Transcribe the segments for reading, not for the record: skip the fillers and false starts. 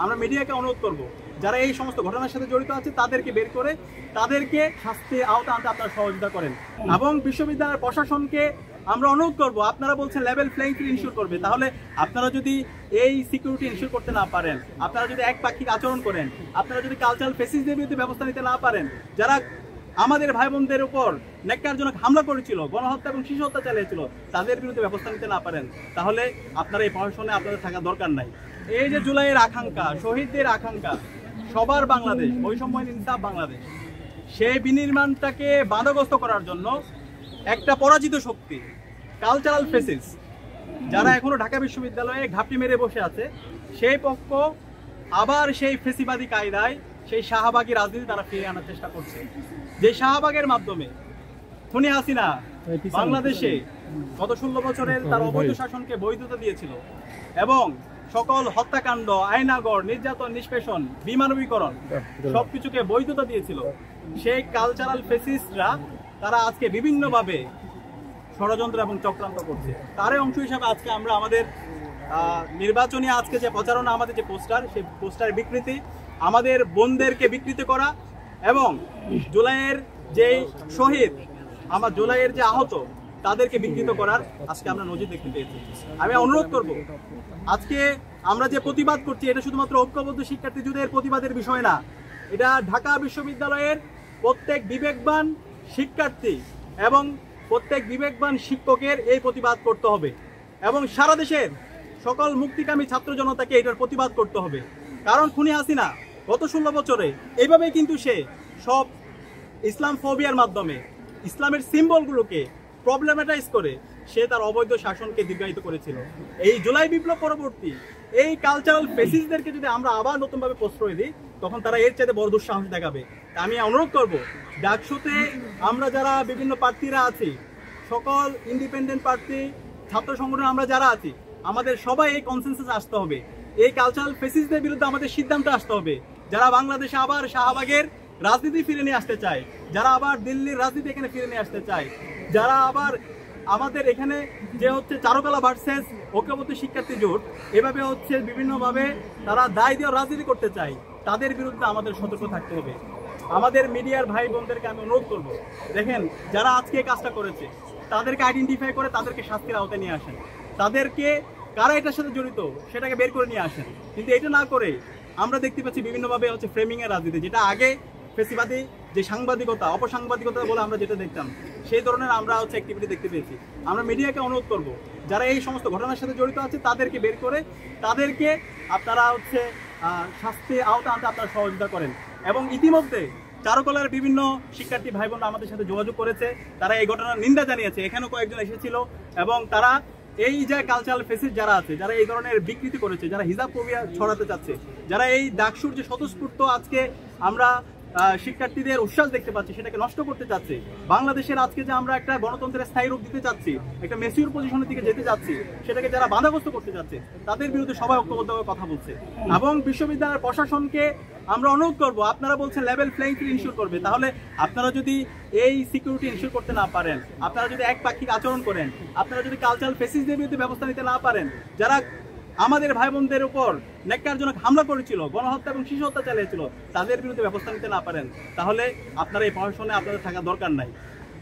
আমরা মিডিয়াকে অনুরোধ করব যারা এই সমস্ত ঘটনার সাথে জড়িত আছে তাদেরকে বের করে তাদেরকে শাস্তির আওতা আনতে আপনারা সহযোগিতা করেন এবং বিশ্ববিদ্যালয়ের প্রশাসনকে আমরা অনুরোধ করব। আপনারা বলছেন লেভেল প্লেইং ফিল্ড ইনশিওর করবে, তাহলে আপনারা যদি এই সিকিউরিটি ইনশিওর করতে না পারেন, আপনারা যদি একপাক্ষিক আচরণ করেন, আপনারা যদি কালচারাল ফেসিসদের বিরুদ্ধে ব্যবস্থা নিতে না পারেন, যারা আমাদের ভাই বোনদের উপর ন্যাক্কারজনক হামলা করেছিল, গণহত্যা এবং শিশু হত্যা চালিয়েছিল, তাদের বিরুদ্ধে ব্যবস্থা নিতে না পারেন, তাহলে আপনারা এই প্রশাসনে আপনাদের থাকার দরকার নাই। এই যে জুলাইয়ের আকাঙ্ক্ষা, শহীদদের আকাঙ্ক্ষা, সবার বাংলাদেশ, বৈষম্যহীন ইনসাফ বাংলাদেশ, সেই বিনির্মাণটাকে বাধাগ্রস্ত করার জন্য একটা পরাজিত শক্তি কালচারাল ফেসিস যারা এখনো ঢাকা বিশ্ববিদ্যালয়ে ঘাপটি মেরে বসে আছে, সেই পক্ষ আবার সেই ফেসিবাদী কায়দায় সেই শাহবাগী রাজনীতি তারা ফিরিয়ে আনার চেষ্টা করছে। যে শাহবাগের মাধ্যমে খুনি হাসিনা বাংলাদেশে গত 16 বছরের তার অবৈধ শাসনকে বৈধতা দিয়েছিল এবং সকল হত্যাকাণ্ড, আয়নাগর, নির্যাতন, নিষ্পেষণ, বিমানবীকরণ সবকিছুকে বৈধতা দিয়েছিল, সেই কালচারাল ফেসিস্টরা তারা আজকে বিভিন্নভাবে ষড়যন্ত্র এবং চক্রান্ত করছে। তারই অংশ হিসাবে আজকে আমরা আমাদের নির্বাচনী আজকে যে প্রচারণা, আমাদের যে পোস্টার, সেই পোস্টারের বিকৃতি, আমাদের বোনদেরকে বিকৃত করা এবং জুলাইয়ের যে শহীদ, আমার জুলাইয়ের যে আহত, তাদেরকে বিকৃত করার আজকে আমরা নজির দেখতে পেয়েছি। আমি অনুরোধ করব, আজকে আমরা যে প্রতিবাদ করছি এটা শুধুমাত্র ঐক্যবদ্ধ শিক্ষার্থী যুদ্ধের প্রতিবাদের বিষয় না, এটা ঢাকা বিশ্ববিদ্যালয়ের প্রত্যেক বিবেকবান শিক্ষার্থী এবং প্রত্যেক বিবেকবান শিক্ষকের এই প্রতিবাদ করতে হবে এবং সারা দেশের সকল মুক্তিকামী ছাত্র জনতাকে এটার প্রতিবাদ করতে হবে। কারণ খুনি হাসিনা গত 16 বছরে এইভাবেই কিন্তু সে সব ইসলাম ফোবিয়ার মাধ্যমে ইসলামের সিম্বলগুলোকে প্রবলেমেটাইজ করে সে তার অবৈধ শাসনকে দীর্ঘায়িত করেছিল। এই জুলাই বিপ্লব পরবর্তী এই কালচারাল ফেসিসদেরকে যদি আমরা আবার নতুনভাবে প্রশ্রয় দিই, তখন তারা এর চাইতে বড় দুঃসাহস দেখাবে। আমি অনুরোধ করব, ডাকসুতে আমরা যারা বিভিন্ন প্রার্থীরা আছি, সকল ইন্ডিপেন্ডেন্ট প্রার্থী, ছাত্র সংগঠন আমরা যারা আছি, আমাদের সবাই এই কনসেনসাস আসতে হবে। এই কালচারাল ফেসিসদের বিরুদ্ধে আমাদের সিদ্ধান্ত আসতে হবে। যারা বাংলাদেশে আবার শাহবাগের রাজনীতি ফিরে নিয়ে আসতে চায়, যারা আবার দিল্লির রাজনীতি এখানে ফিরে নিয়ে আসতে চায়, যারা আবার আমাদের এখানে যে হচ্ছে চারুকলা ভার্সেস ঐক্যবদ্ধ শিক্ষার্থী জোট, এভাবে হচ্ছে বিভিন্নভাবে তারা দায় দিয়ে রাজনীতি করতে চায়, তাদের বিরুদ্ধে আমাদের সতর্ক থাকতে হবে। আমাদের মিডিয়ার ভাই বোনদেরকে আমি অনুরোধ করব, দেখেন যারা আজকে এই কাজটা করেছে তাদেরকে আইডেন্টিফাই করে তাদেরকে শাস্তির আওতায় নিয়ে আসেন, তাদেরকে কারা এটার সাথে জড়িত সেটাকে বের করে নিয়ে আসেন। কিন্তু এটা না করে আমরা দেখতে পাচ্ছি বিভিন্নভাবে হচ্ছে ফ্রেমিং এর রাজনীতি, যেটা আগে ফেসিবাদী যে সাংবাদিকতা, অপসাংবাদিকতা বলে আমরা যেটা দেখতাম, সেই ধরনের আমরা হচ্ছে অ্যাক্টিভিটি দেখতে পেয়েছি। আমরা মিডিয়াকে অনুরোধ করব যারা এই সমস্ত ঘটনার সাথে জড়িত আছে তাদেরকে বের করে তাদেরকে আপনারা হচ্ছে শাস্তির আওতা আনতে আপনারা সহযোগিতা করেন। এবং ইতিমধ্যে চারুকলার বিভিন্ন শিক্ষার্থী ভাই বোনরা আমাদের সাথে যোগাযোগ করেছে, তারা এই ঘটনার নিন্দা জানিয়েছে, এখানেও কয়েকজন এসেছিল এবং তারা এই যে কালচারাল ফেসিস যারা আছে, যারা এই ধরনের বিকৃতি করেছে, যারা হিজাব ফোবিয়া ছড়াতে চাচ্ছে, যারা এই ডাকসুর যে স্বতঃস্ফূর্ত আজকে আমরা শিক্ষার্থীদের উচ্ছ্বাস দেখতে পাচ্ছি সেটাকে নষ্ট করতে চাচ্ছে, বাংলাদেশের আজকে যে আমরা একটা গণতন্ত্রের স্থায়ী রূপ দিতে চাচ্ছি, একটা মেচিউর পজিশনের দিকে যেতে চাচ্ছি, সেটাকে যারা বাধাগ্রস্ত করতে যাচ্ছে তাদের বিরুদ্ধে সবাই ঐক্যবদ্ধভাবে কথা বলছে। এবং বিশ্ববিদ্যালয়ের প্রশাসনকে আমরা অনুরোধ করব, আপনারা বলছেন লেভেল প্লেইং ফিল্ড ইনশিওর করবে, তাহলে আপনারা যদি এই সিকিউরিটি ইনশিওর করতে না পারেন, আপনারা যদি একপাক্ষিক আচরণ করেন, আপনারা যদি কালচারাল ফেসিসদের বিরুদ্ধে ব্যবস্থা নিতে না পারেন, যারা আমাদের ভাই বোনদের উপর ন্যাক্কারজনক হামলা করেছিল, গণহত্যা এবং শিশু হত্যা চালিয়েছিল, তাদের বিরুদ্ধে ব্যবস্থা নিতে না পারেন, তাহলে আপনারা এই প্রশাসনে আপনাদের থাকার দরকার নাই।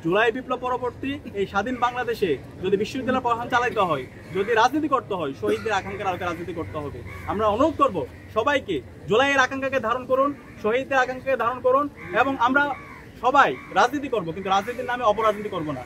জুলাই বিপ্লব পরবর্তী এই স্বাধীন বাংলাদেশে যদি বিশ্ববিদ্যালয় প্রশাসন চালাইতে হয়, যদি রাজনীতি করতে হয়, শহীদদের আকাঙ্ক্ষার আলোকে রাজনীতি করতে হবে। আমরা অনুরোধ করব সবাইকে, জুলাইয়ের আকাঙ্ক্ষাকে ধারণ করুন, শহীদদের আকাঙ্ক্ষাকে ধারণ করুন এবং আমরা সবাই রাজনীতি করব, কিন্তু রাজনীতির নামে অপরাজনীতি করব না।